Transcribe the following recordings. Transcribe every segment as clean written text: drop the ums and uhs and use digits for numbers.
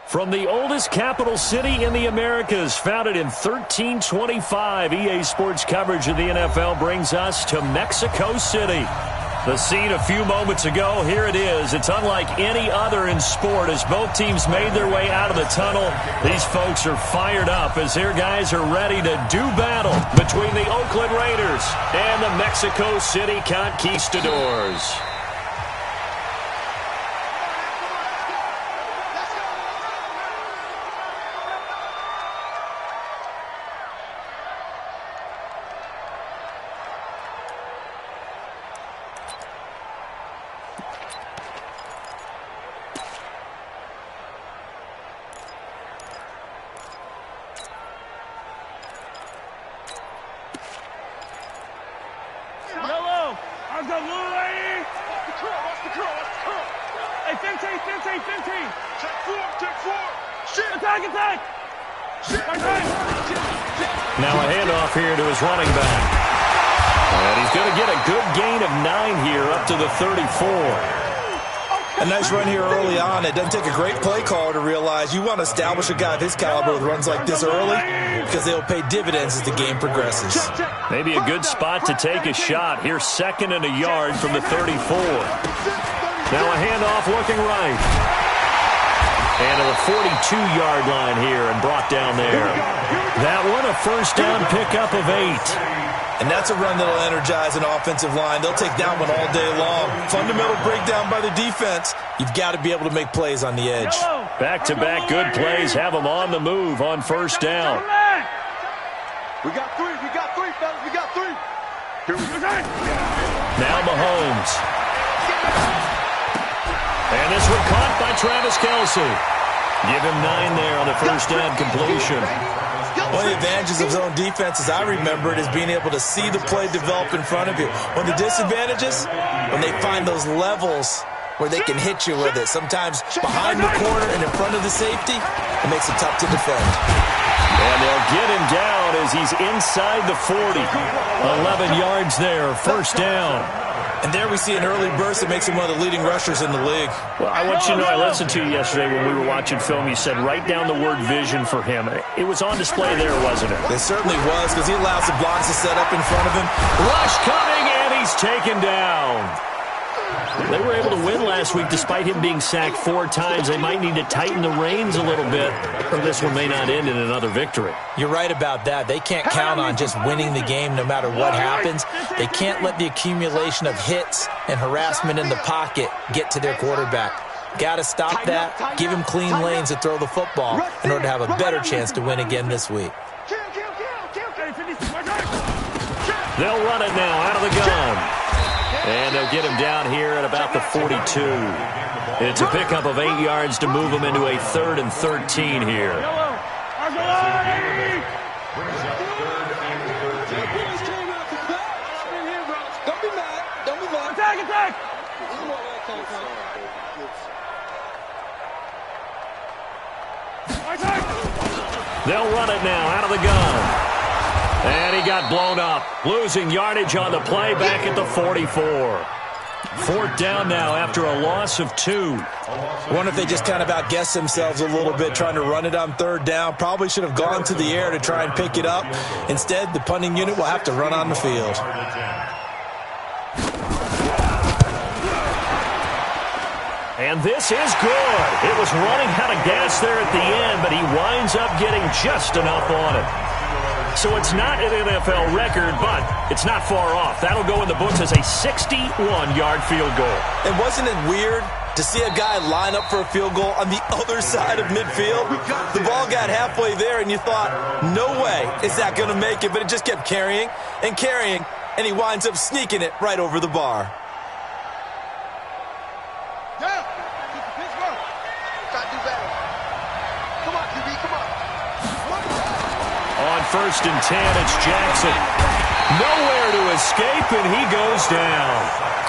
From the oldest capital city in the Americas, founded in 1325, EA Sports coverage of the NFL brings us to Mexico City. The scene a few moments ago, here it is. It's unlike any other in sport as both teams made their way out of the tunnel. These folks are fired up as their guys are ready to do battle between the Oakland Raiders and the Mexico City Conquistadors. Now a handoff here to his running back. And he's going to get a good gain of 9 here up to the 34. A nice run here early on. It doesn't take a great play caller to realize you want to establish a guy of his caliber with runs like this early because they'll pay dividends as the game progresses. Maybe a good spot to take a shot. Here's 2nd and a yard from the 34. Now a handoff looking right. And to the 42-yard line here and brought down there. That one a first down pickup of 8. And that's a run that'll energize an offensive line. They'll take that one all day long. Fundamental breakdown by the defense. You've got to be able to make plays on the edge. Back-to-back good plays have them on the move on first down. We got 3, fellas, we got 3. Here we go. Now Mahomes. And this one caught by Travis Kelce. Give him 9 there on the first down completion. One of the advantages of zone defense, as I remember it, is being able to see the play develop in front of you. One of the disadvantages, when they find those levels where they can hit you with it. Sometimes behind the corner and in front of the safety, it makes it tough to defend. And they'll get him down as he's inside the 40. 11 yards there, first down. And there we see an early burst that makes him one of the leading rushers in the league. Well, I want you to know, I listened to you yesterday when we were watching film. You said write down the word vision for him. It was on display there, wasn't it? It certainly was, because he allows the blocks to set up in front of him. Rush coming, and he's taken down. They were able to win last week despite him being sacked 4 times. They might need to tighten the reins a little bit, or this one may not end in another victory. You're right about that. They can't count on just winning the game no matter what happens. They can't let the accumulation of hits and harassment in the pocket get to their quarterback. Got to stop that, give him clean lanes to throw the football in order to have a better chance to win again this week. They'll run it now out of the gun. And they'll get him down here at about the 42. It's a pickup of 8 yards to move him into a 3rd and 13 here. Attack! They'll run it now out of the gun. And he got blown up, losing yardage on the play back at the 44. 4th down now after a loss of 2. I wonder if they just kind of outguessed themselves a little bit trying to run it on 3rd down. Probably should have gone to the air to try and pick it up. Instead, the punting unit will have to run on the field. And this is good. It was running out of gas there at the end, but he winds up getting just enough on it. So it's not an NFL record, but it's not far off. That'll go in the books as a 61-yard field goal. And wasn't it weird to see a guy line up for a field goal on the other side of midfield? The ball got halfway there, and you thought, no way is that going to make it, but it just kept carrying, and he winds up sneaking it right over the bar. On 1st and 10, it's Jackson. Nowhere to escape, and he goes down.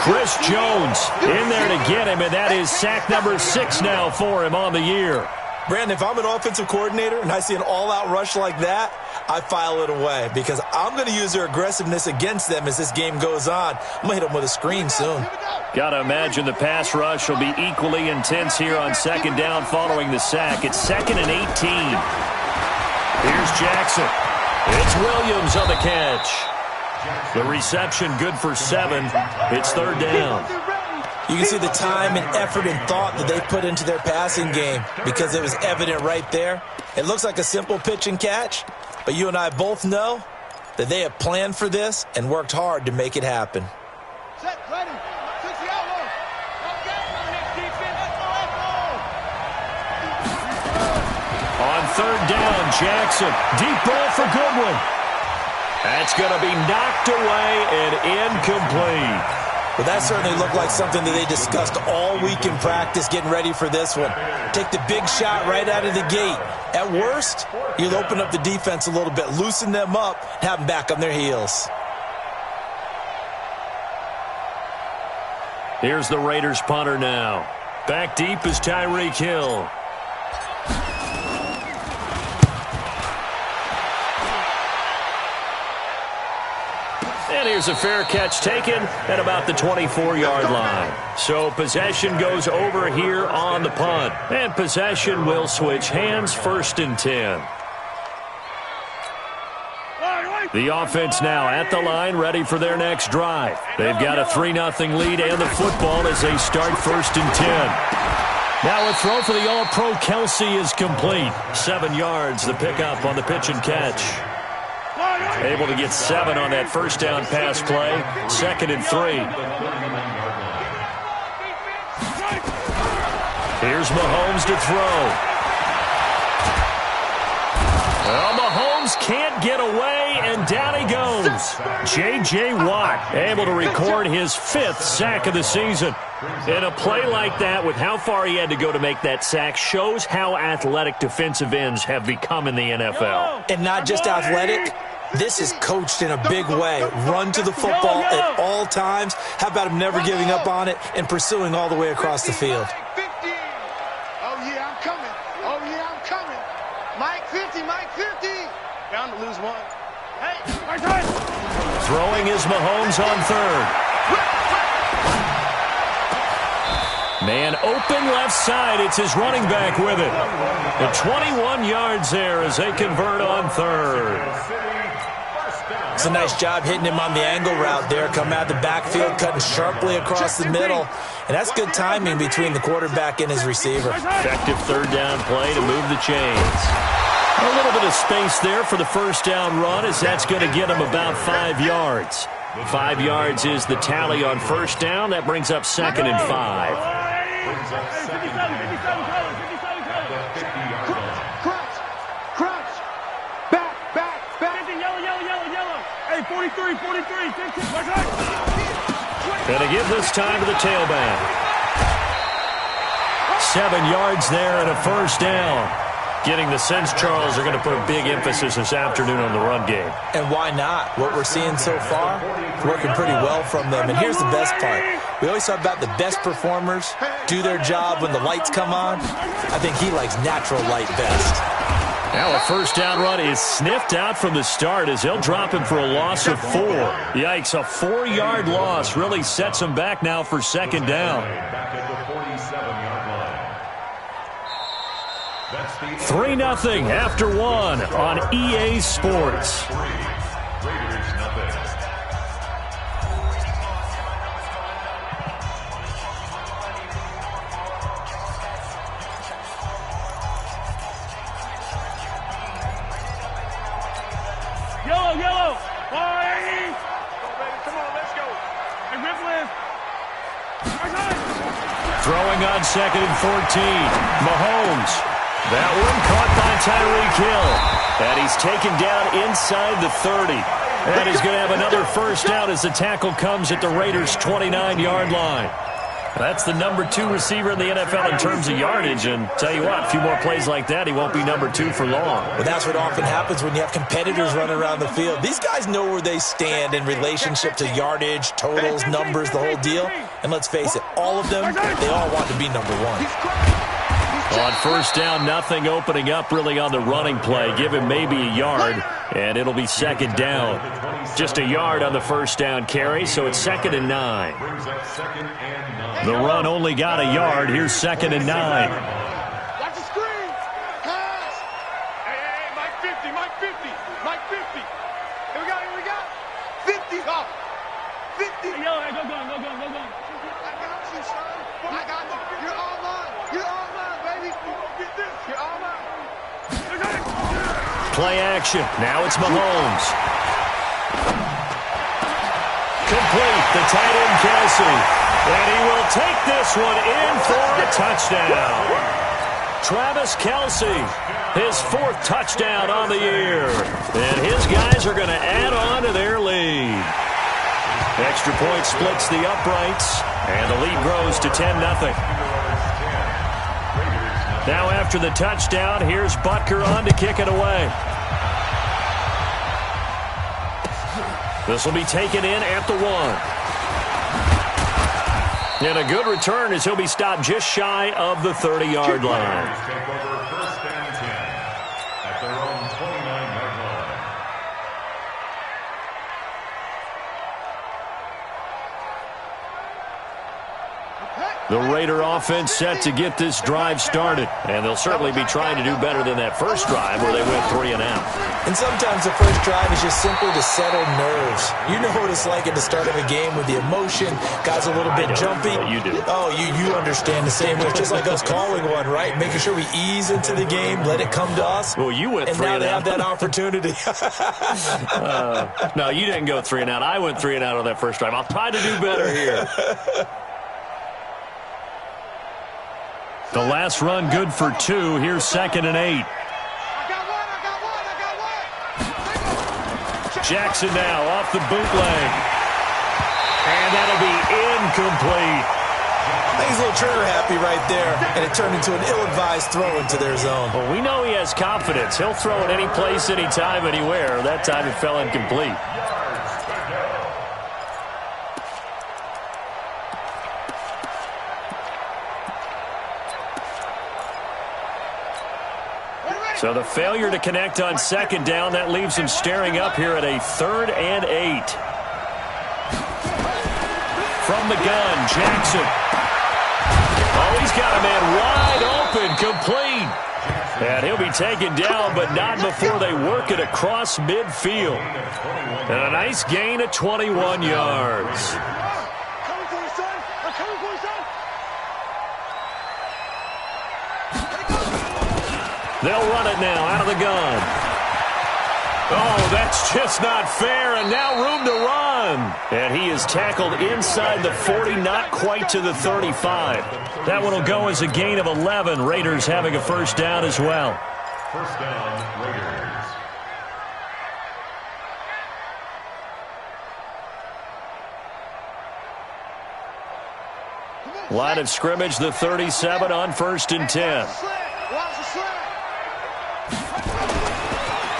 Chris Jones in there to get him, and that is sack number 6 now for him on the year. Brandon, if I'm an offensive coordinator and I see an all-out rush like that, I file it away because I'm going to use their aggressiveness against them as this game goes on. I'm going to hit them with a screen soon. Got to imagine the pass rush will be equally intense here on second down following the sack. It's 2nd and 18. Here's Jackson. It's Williams on the catch. The reception good for 7. It's 3rd down. You can see the time and effort and thought that they put into their passing game because it was evident right there. It looks like a simple pitch and catch, but you and I both know that they have planned for this and worked hard to make it happen. Set, ready. On 3rd down, Jackson. Deep ball for Goodwin. That's going to be knocked away and incomplete. Well, that certainly looked like something that they discussed all week in practice getting ready for this one. Take the big shot right out of the gate. At worst, you'll open up the defense a little bit, loosen them up, and have them back on their heels. Here's the Raiders punter now. Back deep is Tyreek Hill. And here's a fair catch taken at about the 24-yard line. So possession goes over here on the punt. And possession will switch hands, 1st and 10. The offense now at the line, ready for their next drive. They've got a 3-0 lead and the football as they start 1st and 10. Now a throw for the All-Pro Kelsey is complete. 7 yards, the pickup on the pitch and catch. Able to get 7 on that 1st down pass play. 2nd and 3. Here's Mahomes to throw. Well, Mahomes can't get away, and down he goes. J.J. Watt able to record his 5th sack of the season. And a play like that, with how far he had to go to make that sack, shows how athletic defensive ends have become in the NFL. And not just athletic. This is coached in a big way. Run to the football at all times. How about him never giving up on it and pursuing all the way across the field? 50. Oh, yeah, I'm coming. Oh, yeah, I'm coming. Mike 50, Mike 50. Bound to lose one. Hey, my turn. Throwing is Mahomes on 3rd. Man open left side. It's his running back with it. And 21 yards there as they convert on 3rd. It's a nice job hitting him on the angle route there. Coming out the backfield, cutting sharply across the middle. And that's good timing between the quarterback and his receiver. Effective 3rd down play to move the chains. A little bit of space there for the 1st down run as that's going to get him about 5 yards. 5 yards is the tally on 1st down. That brings up 2nd and 5. Hey, 43, 43, 15. Going to give this time to the tailback. 7 yards there and a 1st down. Getting the sense, Charles, are going to put a big emphasis this afternoon on the run game. And why not? What we're seeing so far, working pretty well from them. And here's the best part. We always talk about the best performers do their job when the lights come on. I think he likes natural light best. Now a 1st down run is sniffed out from the start as they'll drop him for a loss of 4. Yikes, a 4-yard loss really sets him back now for 2nd down. 3-0 after 1 on EA Sports. Yellow. Boys. Come on, let's go. Hey, Ripley. Throwing on 2nd and 14. Mahomes. That one caught by Tyreek Hill. And he's taken down inside the 30. And he's going to have another 1st down as the tackle comes at the Raiders' 29-yard line. That's the number 2 receiver in the NFL in terms of yardage. And tell you what, a few more plays like that, he won't be number 2 for long. Well, that's what often happens when you have competitors running around the field. These guys know where they stand in relationship to yardage, totals, numbers, the whole deal. And let's face it, all of them, they all want to be number 1. On first down, nothing opening up really on the running play. Give him maybe a yard, and it'll be second down. Just a yard on the first down carry, so it's 2nd and 9. The run only got a yard. Here's 2nd and 9. Watch the screen. Pass. Hey, Mike 50, Mike 50, Mike 50. Here we go. 50 off. 50. Yo, hey, go. I got you, son. I got you. You're all mine, baby. Get this. You're all mine. Play action. Now it's Mahomes. Complete. The tight end, Kelsey. And he will take this one in for a touchdown. Travis Kelsey, his 4th touchdown on the year. And his guys are going to add on to their lead. Extra point splits the uprights, and the lead grows to 10-0. Now after the touchdown, here's Butker on to kick it away. This will be taken in at the 1. And a good return as he'll be stopped just shy of the 30-yard line. The Raider offense set to get this drive started. And they'll certainly be trying to do better than that first drive where they went 3 and out. And sometimes the first drive is just simply to settle nerves. You know what it's like at the start of a game with the emotion. Guys a little bit jumpy. You do. Oh, you understand the same way. It's just like us calling one, right? Making sure we ease into the game, let it come to us. Well, you went 3 and out. And now they have that opportunity. No, you didn't go 3 and out. I went 3 and out on that first drive. I'll try to do better here. The last run good for 2. Here's 2nd and 8. I got one. Jackson now off the bootleg. And that'll be incomplete. I think he's a little trigger happy right there. And it turned into an ill-advised throw into their zone. Well, we know he has confidence. He'll throw it any place, anytime, anywhere. That time it fell incomplete. So the failure to connect on 2nd down, that leaves him staring up here at a 3rd and 8. From the gun, Jackson. Oh, he's got a man wide open, complete. And he'll be taken down, but not before they work it across midfield. And a nice gain of 21 yards. They'll run it now out of the gun. Oh, that's just not fair, and now room to run. And he is tackled inside the 40, not quite to the 35. That one will go as a gain of 11. Raiders having a first down as well. First down, Raiders. Line of scrimmage, the 37 on 1st and 10.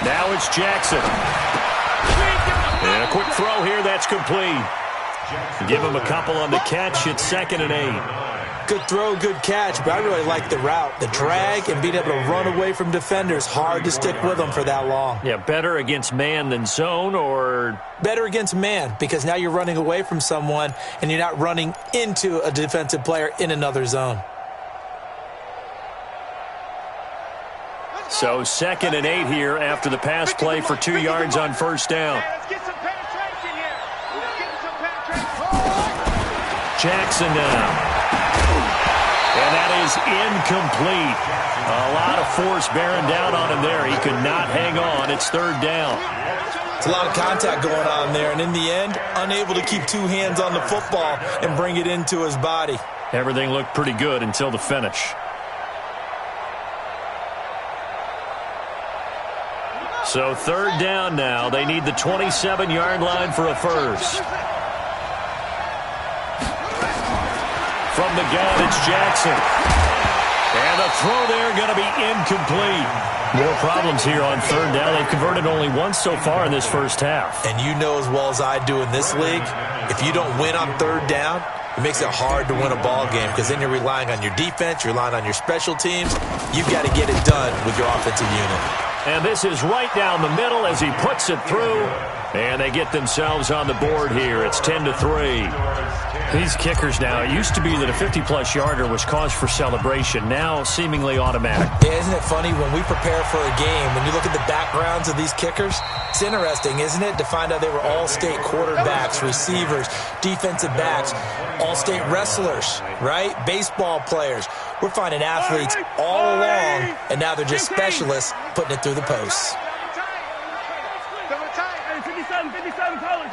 Now it's Jackson. And a quick throw here, that's complete. Give him a couple on the catch. It's 2nd and 8. Good throw, good catch, but I really like the route. The drag and being able to run away from defenders. Hard to stick with them for that long. Yeah, better against man than zone, or? Better against man, because now you're running away from someone and you're not running into a defensive player in another zone. So 2nd and 8 here after the pass play for 2 yards on first down. Jackson now. And that is incomplete. A lot of force bearing down on him there. He could not hang on. It's 3rd down. It's a lot of contact going on there, and in the end, unable to keep 2 hands on the football and bring it into his body. Everything looked pretty good until the finish. So 3rd down now. They need the 27-yard line for a first. From the gun, it's Jackson. And the throw there going to be incomplete. More problems here on 3rd down. They've converted only once so far in this first half. And you know as well as I do in this league, if you don't win on 3rd down, It makes it hard to win a ball game because then you're relying on your defense, you're relying on your special teams. You've got to get it done with your offensive unit. And this is right down the middle as he puts it through. And they get themselves on the board here. It's 10-3. These kickers now, it used to be that a 50-plus yarder was cause for celebration. Now seemingly automatic. Yeah, isn't it funny when we prepare for a game, when you look at the backgrounds of these kickers, it's interesting, isn't it, to find out they were all-state quarterbacks, receivers, defensive backs, all-state wrestlers, right? Baseball players. We're finding athletes all along, and now they're just specialists putting it through the posts. 57 colors.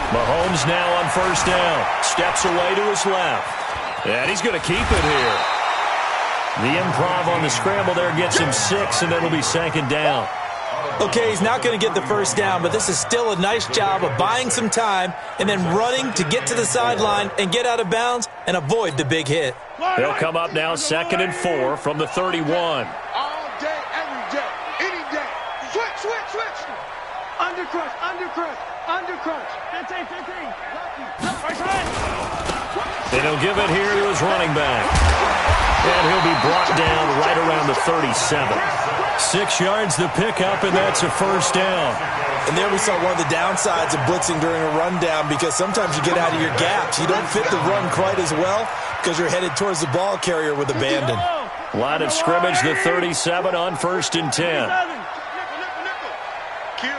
Mahomes now on first down. Steps away to his left. And he's going to keep it here. The improv on the scramble there gets him 6, and it'll be second down. Okay, he's not going to get the first down, but this is still a nice job of buying some time and then running to get to the sideline and get out of bounds and avoid the big hit. They'll come up now 2nd and 4 from the 31. All day, every day, any day. Switch. Undercrush. 15. Right side. And he'll give it here to his running back. And he'll be brought down right around the 37. 6 yards the pickup, and that's a first down. And there we saw one of the downsides of blitzing during a rundown because sometimes you get out of your gaps. You don't fit the run quite as well because you're headed towards the ball carrier with abandon. Line of scrimmage, the 37 on 1st and 10. Kill.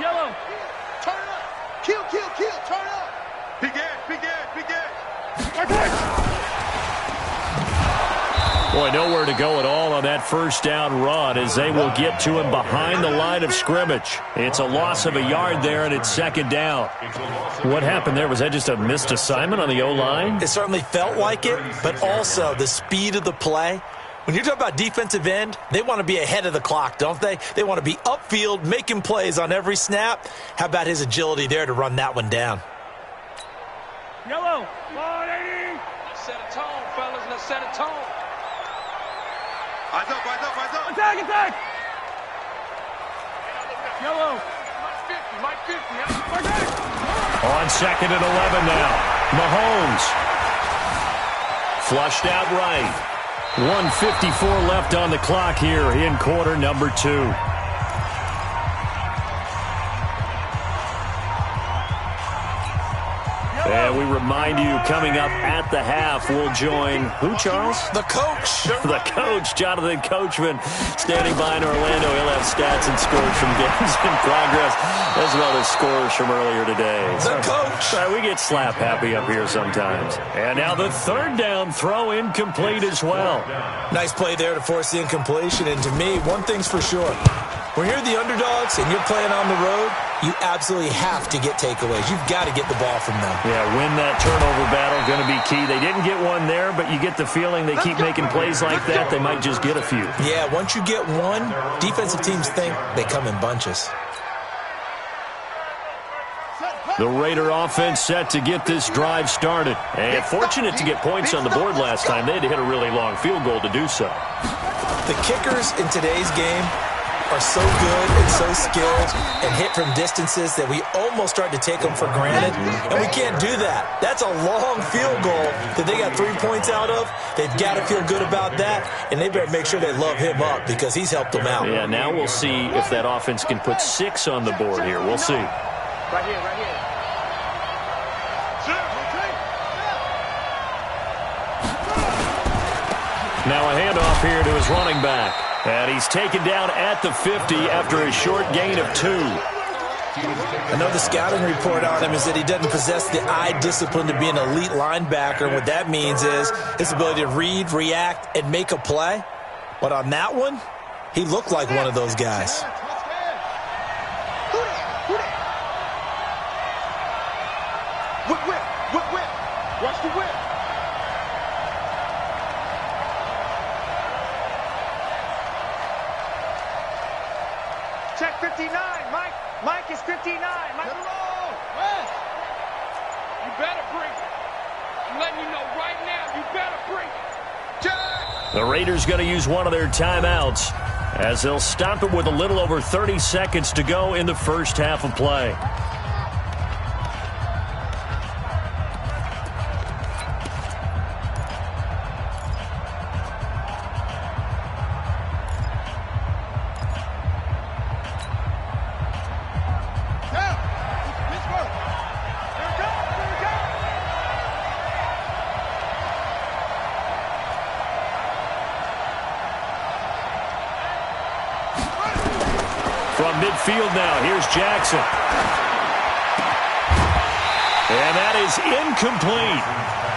Yellow. Turn up. Kill. Turn up. Big ass. Boy, nowhere to go at all on that first down run as they will get to him behind the line of scrimmage. It's a loss of a yard there, and it's second down. What happened there? Was that just a missed assignment on the O-line? It certainly felt like it, but also the speed of the play. When you're talking about defensive end, they want to be ahead of the clock, don't they? They want to be upfield, making plays on every snap. How about his agility there to run that one down? Yellow. 180. Let's set a tone, fellas. Let's set a tone. Eyes up. Attack. Yellow. Mike 50. On 2nd and 11 now. Mahomes. Flushed out right. 1:54 left on the clock here in quarter number 2. And we remind you, coming up at the half, we'll join who, Charles? The coach. The coach, Jonathan Coachman, standing by in Orlando. He'll have stats and scores from games in progress, as well as scores from earlier today. The coach. We get slap happy up here sometimes. And now the 3rd down throw incomplete as well. Nice play there to force the incompletion. And to me, one thing's for sure. When you're the underdogs and you're playing on the road, you absolutely have to get takeaways. You've got to get the ball from them. Yeah, win that turnover battle, going to be key. They didn't get one there, but you get the feeling they keep making plays like that, they might just get a few. Yeah, once you get one, defensive teams think they come in bunches. The Raider offense set to get this drive started. And fortunate to get points on the board last time. They had to hit a really long field goal to do so. The kickers in today's game are so good and so skilled and hit from distances that we almost start to take them for granted, and we can't do that. That's a long field goal that they got 3 points out of. They've got to feel good about that, and they better make sure they love him up because he's helped them out. Yeah, now we'll see if that offense can put 6 on the board here. We'll see. Right here. Now a handoff here to his running back. And he's taken down at the 50 after a short gain of 2. I know the scouting report on him is that he doesn't possess the eye discipline to be an elite linebacker. And what that means is his ability to read, react, and make a play. But on that one, he looked like one of those guys. Whip. Watch the whip. Check 59, Mike. Mike is 59. Mike. You better bring it. I'm letting you know right now, you better bring it. Check. The Raiders going to use one of their timeouts. as they'll stop it with a little over 30 seconds to go in the first half of play. From midfield now, here's Jackson. And that is incomplete.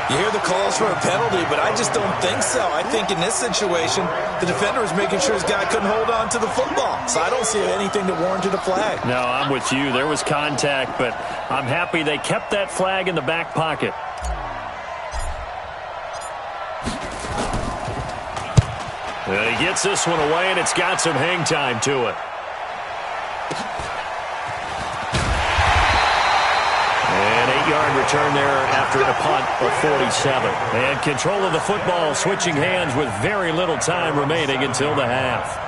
You hear the calls for a penalty, but I just don't think so. I think in this situation, the defender was making sure his guy couldn't hold on to the football. So I don't see anything that warranted a flag. No, I'm with you. There was contact, but I'm happy they kept that flag in the back pocket. And he gets this one away, and it's got some hang time to it. An 8-yard return there after a punt of 47. And control of the football, switching hands with very little time remaining until the half.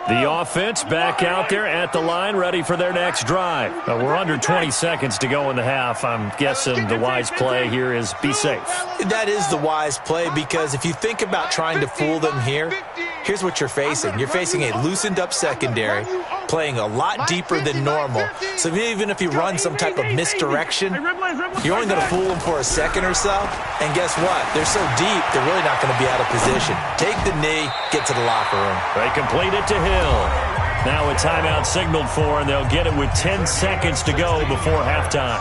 The offense back out there at the line, ready for their next drive. We're under 20 seconds to go in the half. I'm guessing the wise play here is be safe. That is the wise play, because if you think about trying to fool them here, here's what you're facing. You're facing a loosened-up secondary, playing a lot deeper than normal. So even if you run some type of misdirection, you're only going to fool them for a second or so. And guess what? They're so deep, they're really not going to be out of position. Take the knee, get to the locker room. They complete it to Hill. Now a timeout signaled for, and they'll get it with 10 seconds to go before halftime.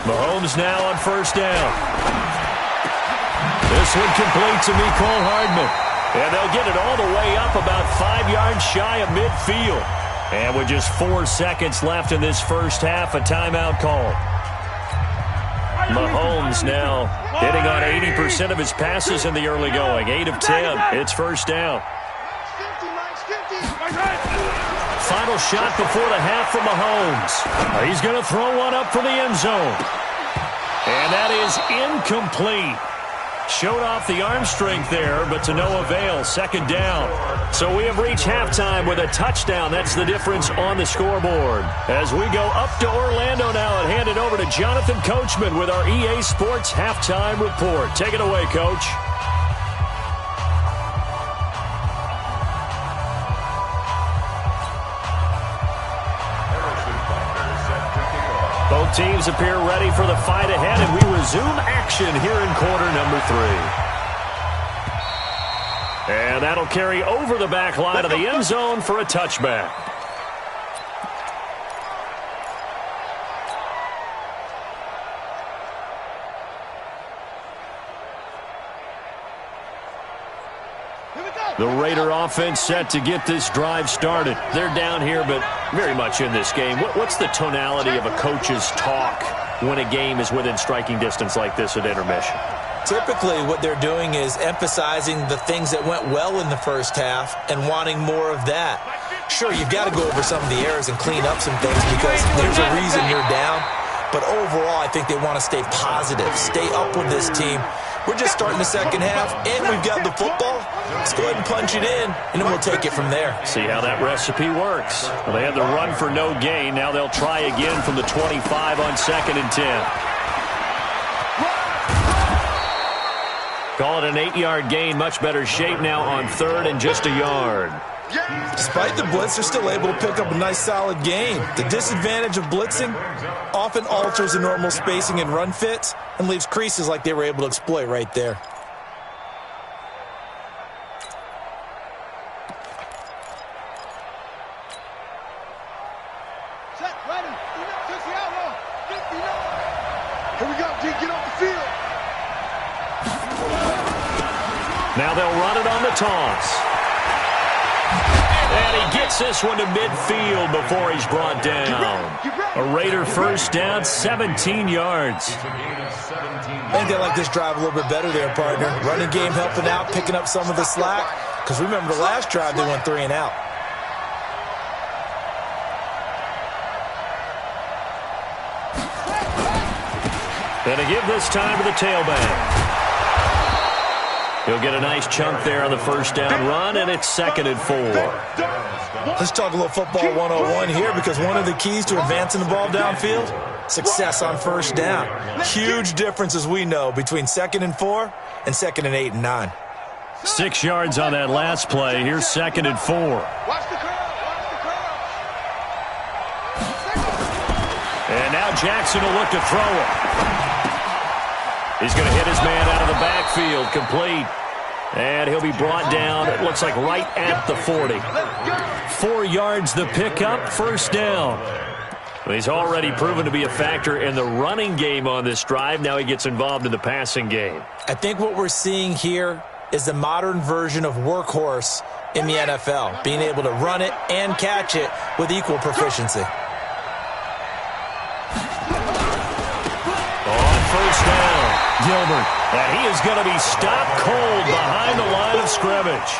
Mahomes now on first down. This one complete to Mecole Hardman. And they'll get it all the way up about 5 yards shy of midfield. And with just 4 seconds left in this first half, a timeout call. Mahomes now hitting on 80% of his passes in the early going. 8 of 10. It's first down. Final shot before the half from Mahomes. He's going to throw one up for the end zone. And that is incomplete. Showed off the arm strength there, but to no avail. Second down. So we have reached halftime with a touchdown. That's the difference on the scoreboard. As we go up to Orlando now and hand it over to Jonathan Coachman with our EA Sports Halftime Report. Take it away, Coach. Both teams appear ready for the fight ahead, and we resume action here in quarter number 3. And that'll carry over the back line of the end zone for a touchback. The Raider offense set to get this drive started. They're down here, but very much in this game. What's the tonality of a coach's talk when a game is within striking distance like this at intermission? Typically, what they're doing is emphasizing the things that went well in the first half and wanting more of that. Sure, you've got to go over some of the errors and clean up some things because there's a reason you're down. But overall, I think they want to stay positive, stay up with this team. We're just starting the second half, and we've got the football. Let's go ahead and punch it in, and then we'll take it from there. See how that recipe works. Well, they had the run for no gain. Now they'll try again from the 25 on 2nd and 10. Call it an 8-yard gain. Much better shape now on 3rd and just a yard. Despite the blitz, they're still able to pick up a nice solid gain. The disadvantage of blitzing often alters the normal spacing and run fits and leaves creases like they were able to exploit right there. Set, ready. Here we go, D. Get off the field. Now they'll run it on the toss. And he gets this one to midfield before he's brought down. A Raider first down, 17 yards. I think they like this drive a little bit better there, partner. Running game helping out, picking up some of the slack. Because remember, the last drive they went 3 and out. And to give this time to the tailback. He'll get a nice chunk there on the first down run, and it's 2nd and 4. Let's talk a little football 101 here, because one of the keys to advancing the ball downfield, success on first down. Huge difference, as we know, between 2nd and 4 and 2nd and 8 and 9. 6 yards on that last play. Here's 2nd and 4. And now Jackson will look to throw it. He's going to hit his man out of the backfield, complete. And he'll be brought down, it looks like right at the 40. 4 yards the pickup, first down. Well, he's already proven to be a factor in the running game on this drive. Now he gets involved in the passing game. I think what we're seeing here is the modern version of workhorse in the NFL, being able to run it and catch it with equal proficiency. On first down, Gilbert. And he is going to be stopped cold behind the line of scrimmage.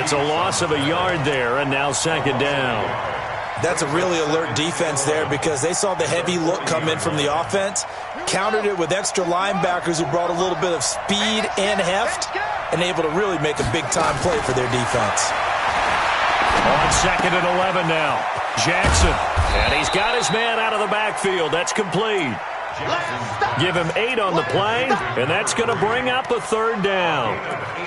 It's a loss of a yard there, and now 2nd down. That's a really alert defense there, because they saw the heavy look come in from the offense, countered it with extra linebackers who brought a little bit of speed and heft, and able to really make a big-time play for their defense. On 2nd and 11 now, Jackson. And he's got his man out of the backfield. That's complete. Give him 8 on the play, and that's going to bring up a 3rd down.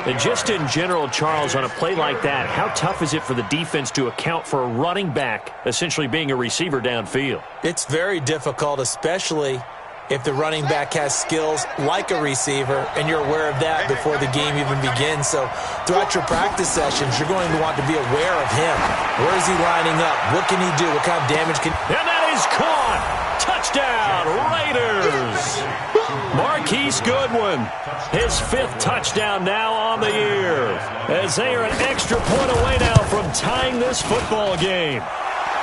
And just in general, Charles, on a play like that, how tough is it for the defense to account for a running back essentially being a receiver downfield? It's very difficult, especially if the running back has skills like a receiver, and you're aware of that before the game even begins. So throughout your practice sessions, you're going to want to be aware of him. Where is he lining up? What can he do? What kind of damage can... And that is caught! Touchdown, Raiders! Marquise Goodwin, his 5th touchdown now on the year, as they are an extra point away now from tying this football game.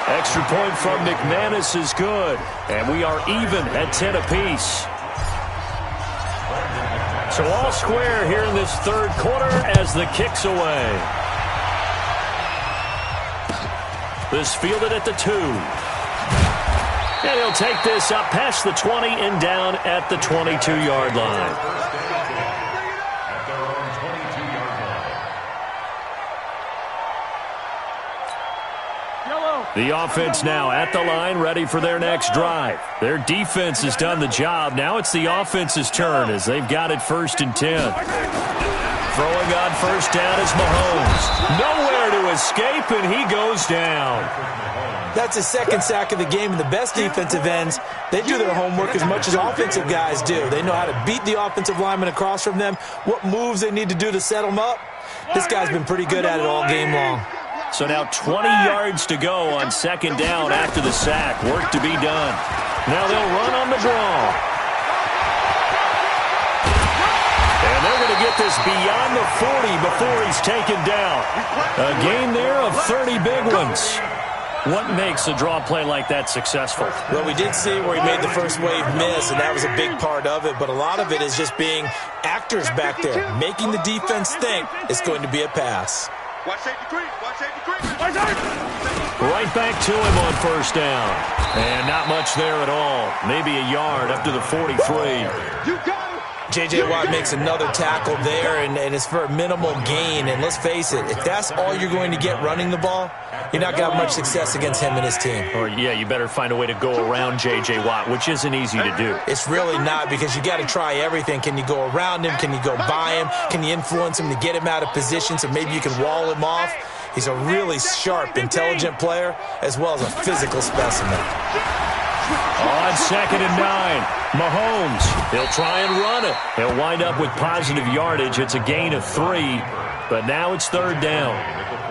Extra point from McManus is good, and we are even at 10 apiece. So all square here in this 3rd quarter as the kick's away. This fielded at the 2. And he'll take this up past the 20 and down at the 22-yard line. The offense now at the line, ready for their next drive. Their defense has done the job. Now it's the offense's turn as they've got it 1st and 10. Throwing on first down is Mahomes. Nowhere to escape, and he goes down. That's his 2nd sack of the game, and the best defensive ends, they do their homework as much as offensive guys do. They know how to beat the offensive lineman across from them, what moves they need to do to set them up. This guy's been pretty good at it all game long. So now 20 yards to go on 2nd down after the sack. Work to be done. Now they'll run on the draw. And they're going to get this beyond the 40 before he's taken down. A gain there of 30 big ones. What makes a draw play like that successful? Well, we did see where he made the first wave miss, and that was a big part of it. But a lot of it is just being actors back there, making the defense think it's going to be a pass. Watch safety creep. Watch safety creep. Right back to him on first down. And not much there at all. Maybe a yard up to the 43. You got it. J.J. Watt makes another tackle there, and it's for a minimal gain. And let's face it, if that's all you're going to get running the ball, you're not going to have much success against him and his team. Or, yeah, you better find a way to go around J.J. Watt, which isn't easy to do. It's really not, because you got to try everything. Can you go around him? Can you go by him? Can you influence him to get him out of position so maybe you can wall him off? He's a really sharp, intelligent player, as well as a physical specimen. On 2nd and 9, Mahomes. He'll try and run it. He'll wind up with positive yardage. It's a gain of 3, but now it's 3rd down.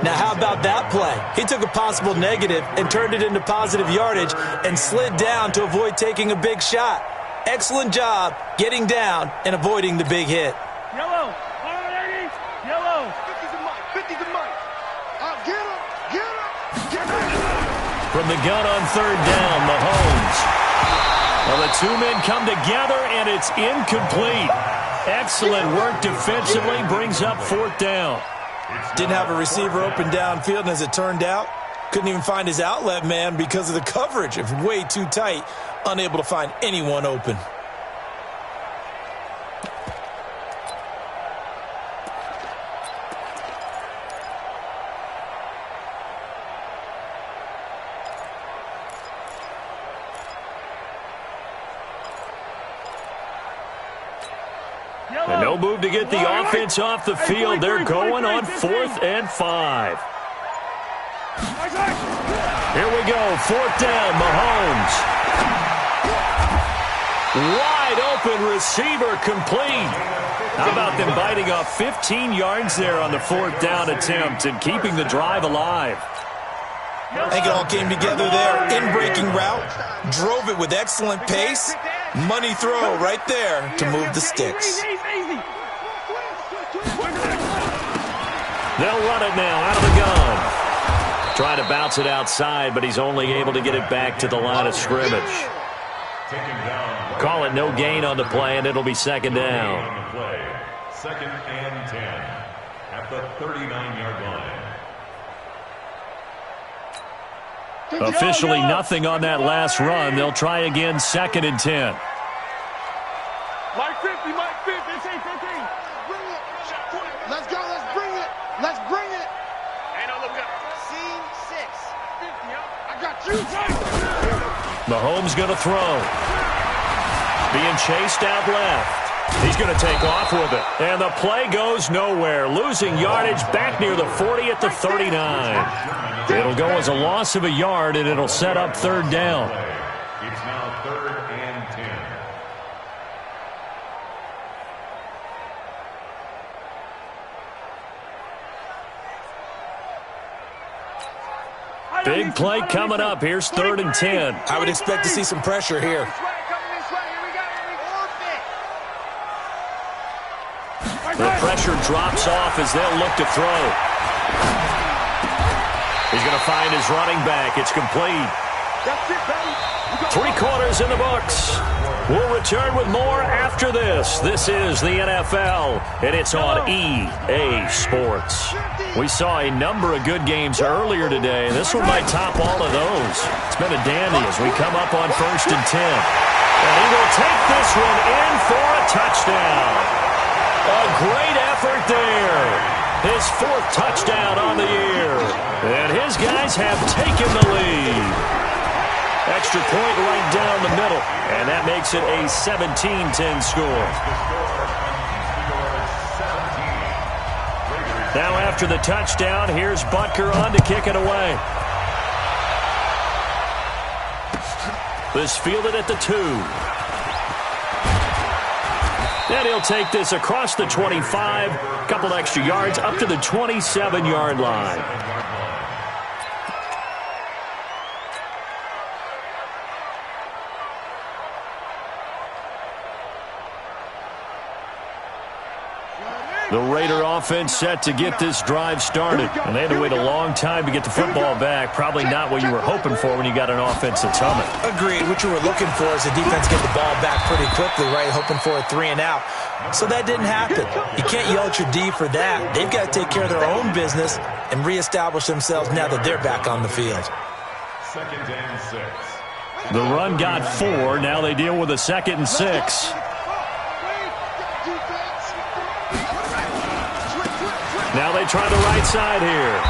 Now, how about that play? He took a possible negative and turned it into positive yardage and slid down to avoid taking a big shot. Excellent job getting down and avoiding the big hit. Yellow. Yellow. 50's a mic. 50's a mic. Get him. From the gun on third down, Mahomes. Well, the two men come together, and it's incomplete. Excellent work defensively, brings up fourth down. Didn't have a receiver open downfield, and as it turned out, couldn't even find his outlet man because of the coverage. It was way too tight, unable to find anyone open. And no move to get the offense off the field. They're going on 4th and 5. Here we go, 4th down, Mahomes. Wide open receiver complete. How about them biting off 15 yards there on the 4th down attempt and keeping the drive alive? I think it all came together there. In-breaking route, drove it with excellent pace. Money throw right there to move the sticks. They'll run it now out of the gun. Trying to bounce it outside, but he's only able to get it back to the line of scrimmage. Call it no gain on the play, and it'll be second down. 2nd and 10 at the 39-yard line. Officially nothing on that last run. They'll try again, 2nd and 10. Mike 50, Mike 50. 15, 15. Bring it. Let's go. Let's bring it. Let's bring it. Ain't no look up. Scene 6. 50, I got you. Mahomes going to throw. Being chased out left. He's going to take off with it. And the play goes nowhere. Losing yardage back near the 40 at the 39. It'll go as a loss of a yard, and it'll set up third down. It's now 3rd and 10. Big play coming up. Here's 3rd and 10. I would expect to see some pressure here. The pressure drops off as they'll look to throw. He's going to find his running back. It's complete. 3 quarters in the books. We'll return with more after this. This is the NFL, and it's on EA Sports. We saw a number of good games earlier today. This one might top all of those. It's been a dandy as we come up on 1st and 10. And he will take this one in for a touchdown. A great effort there. His 4th touchdown on the year. And his guys have taken the lead. Extra point right down the middle. And that makes it a 17-10 score. Now after the touchdown, here's Butker on to kick it away. This fielded at the 2. And he'll take this across the 25, couple extra yards up to the 27-yard line. The Raider offense set to get this drive started. And they had to wait a long time to get the football back. Probably not what you were hoping for when you got an offense that's humming. Agreed. What you were looking for is the defense get the ball back pretty quickly, right? Hoping for a 3 and out. So that didn't happen. You can't yell at your D for that. They've got to take care of their own business and reestablish themselves now that they're back on the field. 2nd and 6. The run got 4. Now they deal with a 2nd and 6. Now they try the right side here.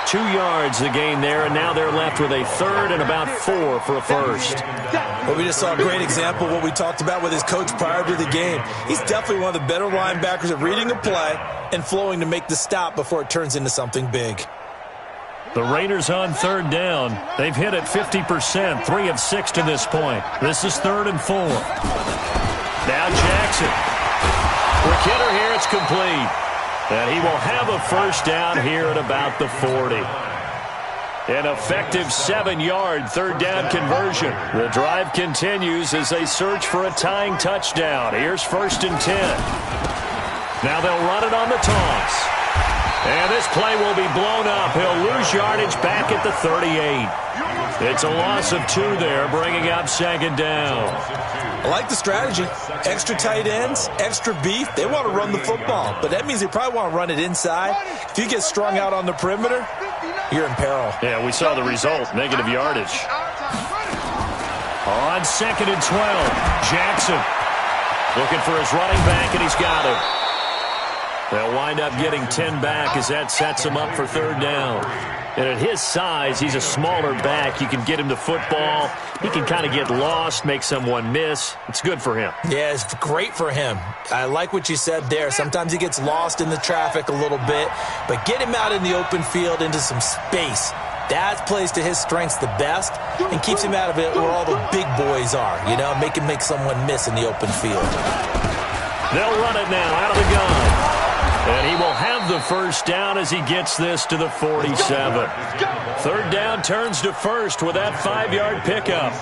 2 yards the gain there, and now they're left with a 3rd and about 4 for a first. Well, we just saw a great example of what we talked about with his coach prior to the game. He's definitely one of the better linebackers at reading a play and flowing to make the stop before it turns into something big. The Raiders on 3rd down. They've hit it 50%, 3 of 6 to this point. This is 3rd and 4. Now Jackson. Quick hitter here, it's complete. And he will have a first down here at about the 40. An effective 7-yard 3rd down conversion. The drive continues as they search for a tying touchdown. Here's 1st and 10. Now they'll run it on the toss. And this play will be blown up. He'll lose yardage back at the 38. It's a loss of 2 there, bringing up second down. I like the strategy. Extra tight ends, extra beef. They want to run the football, but that means they probably want to run it inside. If you get strung out on the perimeter, you're in peril. Yeah, we saw the result, negative yardage. On second and 12, Jackson looking for his running back, and he's got him. They'll wind up getting 10 back as that sets him up for third down. And at his size, he's a smaller back. You can get him to football. He can kind of get lost, make someone miss. It's good for him. Yeah, it's great for him. I like what you said there. Sometimes he gets lost in the traffic a little bit, but get him out in the open field into some space. That plays to his strengths the best and keeps him out of it where all the big boys are. You know, make him make someone miss in the open field. They'll run it now out of the gun. And he will have the first down as he gets this to the 47. Third down turns to first with that 5-yard pickup.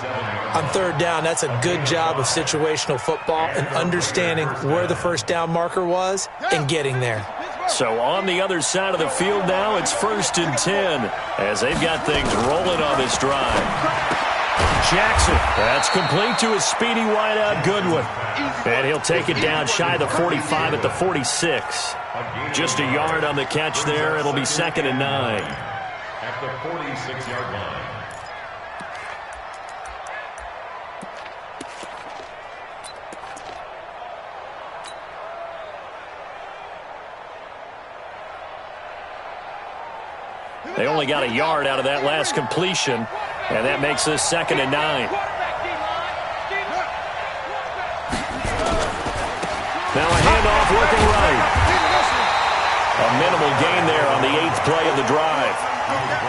On third down, that's a good job of situational football and understanding where the first down marker was and getting there. So on the other side of the field now, it's 1st and 10 as they've got things rolling on this drive. Jackson, that's complete to his speedy wideout Goodwin. And he'll take it down shy of the 45 at the 46. Just a yard on the catch there. It'll be 2nd and 9. At the 46-yard line. They only got a yard out of that last completion, and that makes this 2nd and 9. Now a handoff working right. A minimal gain there on the 8th play of the drive.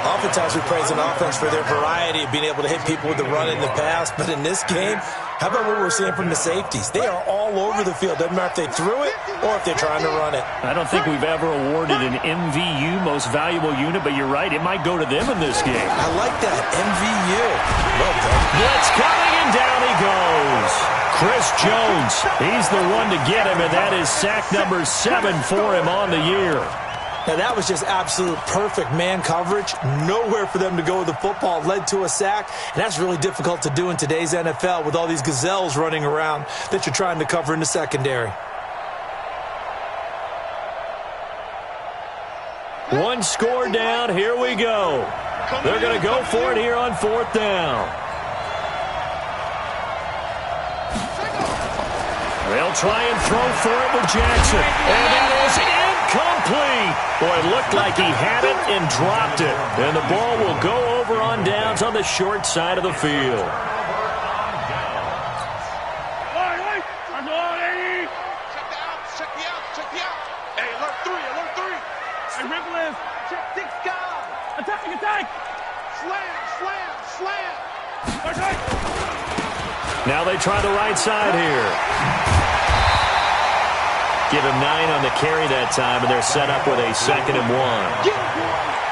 Oftentimes we praise an offense for their variety of being able to hit people with the run in the pass, but in this game, how about what we're seeing from the safeties? They are all over the field. Doesn't matter if they threw it or if they're trying to run it. I don't think we've ever awarded an MVU, most valuable unit, but you're right, it might go to them in this game. I like that, MVU. Well done. Blitz coming, and down he goes. Chris Jones, he's the one to get him, and that is sack number 7 for him on the year. Now, that was just absolute perfect man coverage. Nowhere for them to go with the football. Led to a sack, and that's really difficult to do in today's NFL with all these gazelles running around that you're trying to cover in the secondary. One score down. Here we go. They're going to go for it here on 4th down. They'll try and throw for it with Jackson. And that is incomplete. Boy, it looked like he had it and dropped it. And the ball will go over on downs on the short side of the field. Now they try the right side here. Give him 9 on the carry that time, and they're set up with a 2nd and 1.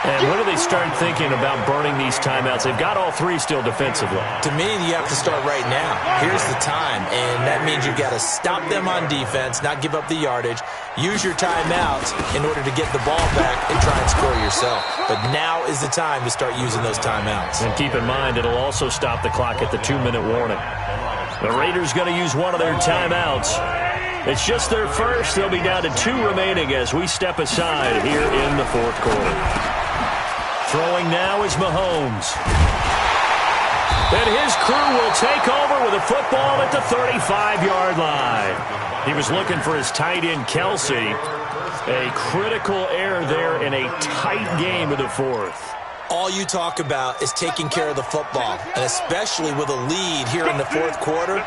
And when do they start thinking about burning these timeouts? They've got all 3 still defensively. To me, you have to start right now. Here's the time, and that means you've got to stop them on defense, not give up the yardage, use your timeouts in order to get the ball back and try and score yourself. But now is the time to start using those timeouts. And keep in mind, it'll also stop the clock at the 2-minute warning. The Raiders going to use one of their timeouts. It's just their first. They'll be down to 2 remaining as we step aside here in the 4th quarter. Throwing now is Mahomes. And his crew will take over with a football at the 35-yard line. He was looking for his tight end, Kelsey. A critical error there in a tight game of the 4th. All you talk about is taking care of the football, and especially with a lead here in the 4th quarter,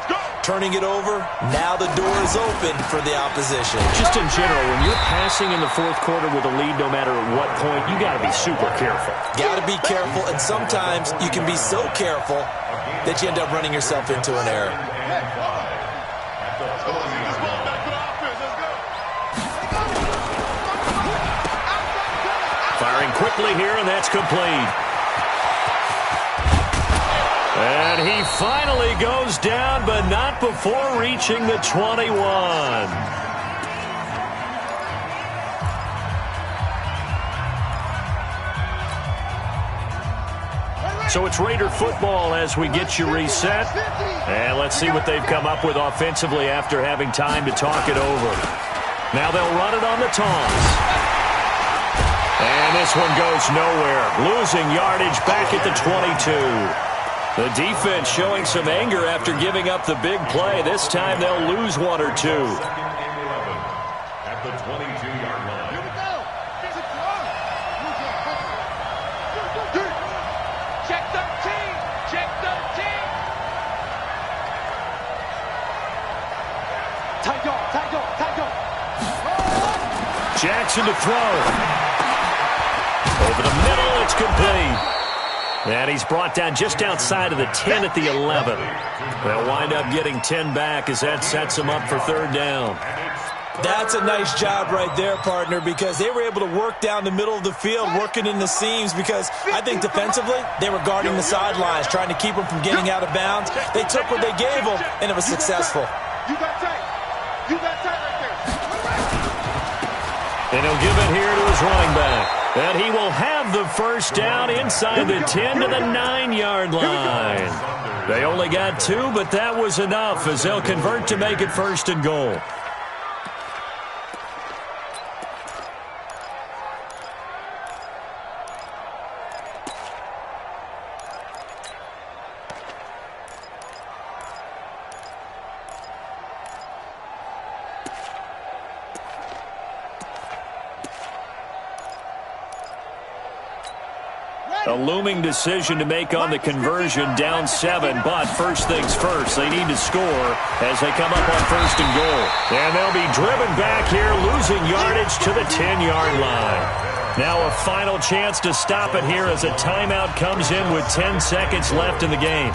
turning it over, now the door is open for the opposition. Just in general, when you're passing in the 4th quarter with a lead, no matter at what point, you got to be super careful. Got to be careful, and sometimes you can be so careful that you end up running yourself into an error. Firing quickly here, and that's complete. And he finally goes down, but not before reaching the 21. So it's Raider football as we get you reset. And let's see what they've come up with offensively after having time to talk it over. Now they'll run it on the toss. And this one goes nowhere. Losing yardage back at the 22. The defense showing some anger after giving up the big play. This time they'll lose one or two. At the 22-yard line. Here we go. Check 13. Check 13. Tight dog, tight dog, tight dog. Jackson to throw. Over the middle, it's complete. And he's brought down just outside of the 10 at the 11. They'll wind up getting 10 back as that sets them up for third down. That's a nice job right there, partner, because they were able to work down the middle of the field, working in the seams, because I think defensively they were guarding the sidelines, trying to keep them from getting out of bounds. They took what they gave them, and it was successful. You got tight. You got tight right there. And he'll give it here to his running back. And he will have the first down inside the 10 to the 9-yard line. They only got 2, but that was enough as they'll convert to make it first and goal. A looming decision to make on the conversion, down 7, but first things first, they need to score as they come up on first and goal. And they'll be driven back here, losing yardage to the 10-yard line. Now a final chance to stop it here as a timeout comes in with 10 seconds left in the game.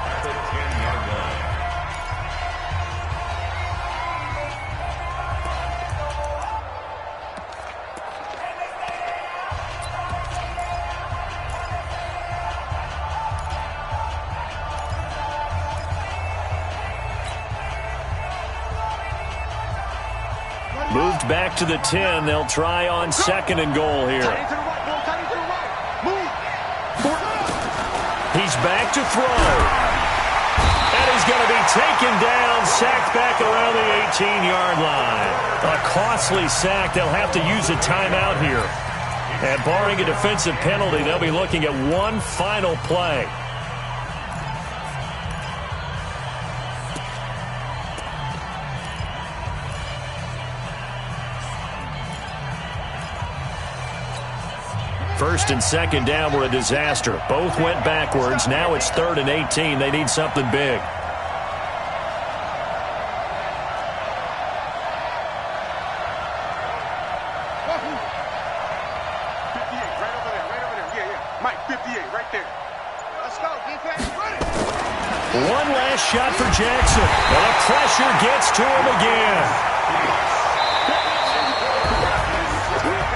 Moved back to the 10. They'll try on second and goal here. He's back to throw. And he's going to be taken down, sacked back around the 18-yard line. A costly sack. They'll have to use a timeout here. And barring a defensive penalty, they'll be looking at one final play. First and second down were a disaster. Both went backwards. Now it's 3rd and 18. They need something big. Mike, 58, right there. Let's go, defense, ready. One last shot for Jackson. And the pressure gets to him again.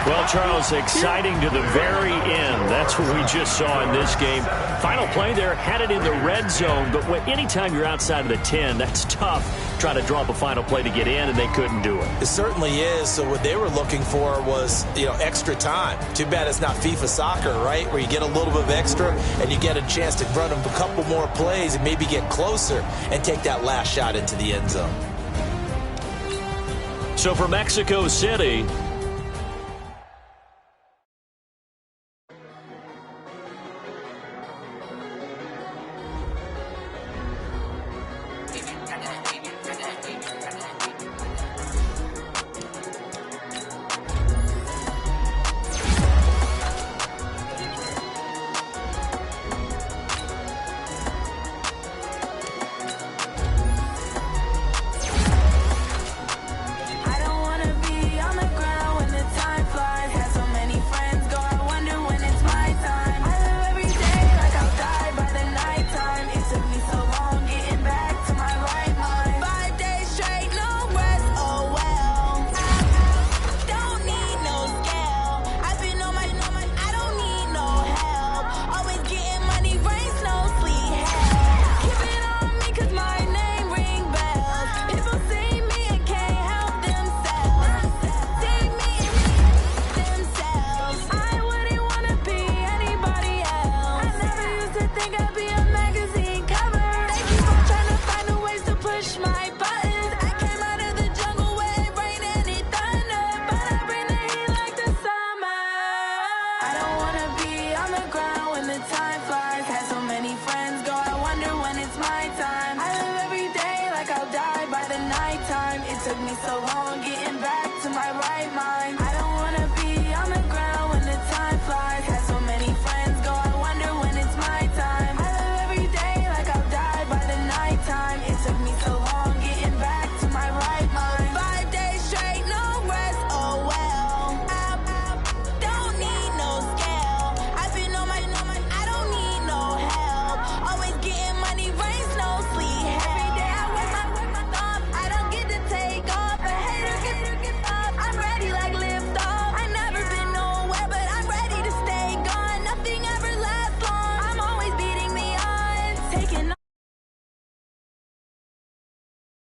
Well, Charles, exciting to the very end. That's what we just saw in this game. Final play there, had it in the red zone, but anytime you're outside of the 10, that's tough. Trying to draw up a final play to get in, and they couldn't do it. It certainly is. So what they were looking for was, extra time. Too bad it's not FIFA soccer, right, where you get a little bit of extra and you get a chance to run a couple more plays and maybe get closer and take that last shot into the end zone. So for Mexico City,